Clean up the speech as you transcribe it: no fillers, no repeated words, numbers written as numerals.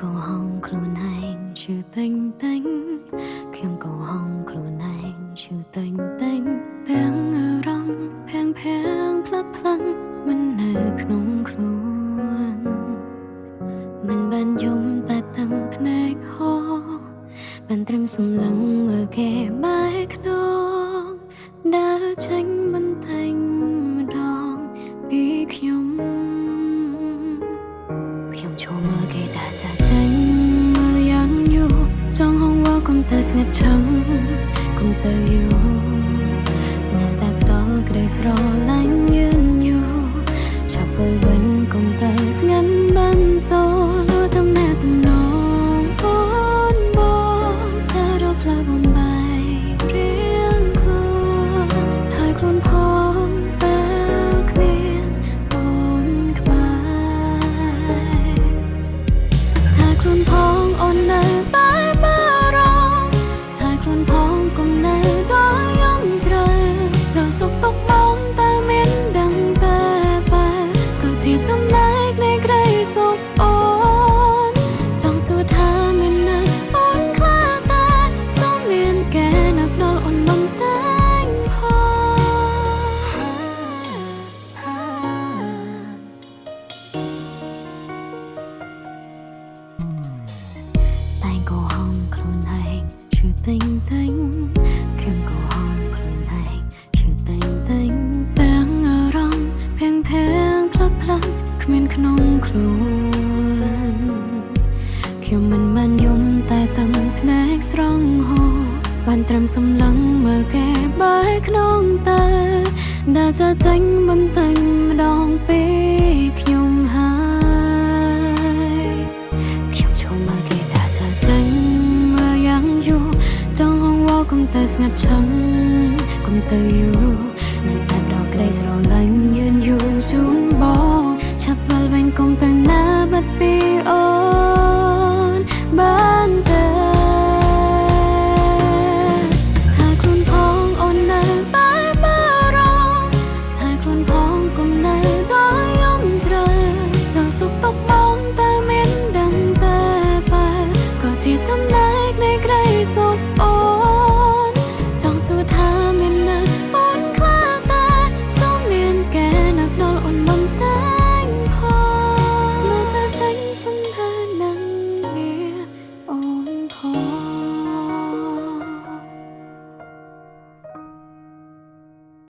ក៏ហងខ្លួនឯងឈឺទិញទិញខ្ញុំក៏ហងខ្លួនឯងឈឺទិញទិញទាំងអារម្មណ៍ភាំងផ្លឹកផ្លឹងមិននៅក្នុងខ្លួនមិនបានយំតែតាំងភ្នែកហោបានត្រឹមសម្លឹងមើលគេបែកខ្នងដើរចេញបន្តែងម្ដងពីខ្ញុំឈរមើលគេដើរចាក់ចេញមើលយ៉ាងយូរចង់ហងវល់កុំទៅស្ងាត់ឈឹងកុំទៅយូរនៅតែផ្ដល់ក្ដីស្រឡាញ់យឺនយូរចាប់ធ្វើវិញកុំទៅស្ងាត់បានសូរទំនាក់ទំនងអូនបងតែរកផ្លូវបំបែករៀងខ្លួនថយខ្លួនផងពេលគ្មានអូនក្បែរខ្លួនផងអូននៅតែបារម្ភថយខ្លួនផងកុំនៅដល់យំជ្រៅរកសុខទុក្ខបងតែមានដឹងតែបែបក៏ជាចំណែកនៃក្ដីសុខអូនចង់សួរថាមានណាអូនខ្លាចតែต้องមានគេនឹកដល់អូនមិនតែងតែងក៏ហងខ្លួនឯងឈឺទិញទិញខ្ញុំក៏ហងខ្លួនឯងឈឺទិញទិញទាំងអារម្មណ៍ភាំងផ្លឹកផ្លឹកគ្មានក្នុងខ្លួនខ្ញុំមិនបានយំតែតាំងភ្នែកស្រង់ហោបានត្រឹមសម្លឹងមើលគេបែកក្នុងតែដើរចាក់ចេញបន្តែងម្ដងពីខ្ញុំហើយខ្ញុំឈរមើលគេដើរចាក់ចេញមើលយ៉ាងយូរចង់ហងវល់កុំទៅស្ងាត់ឈឹងកុំទៅយូរនៅតែដល់ក្ដីស្រឡាញ់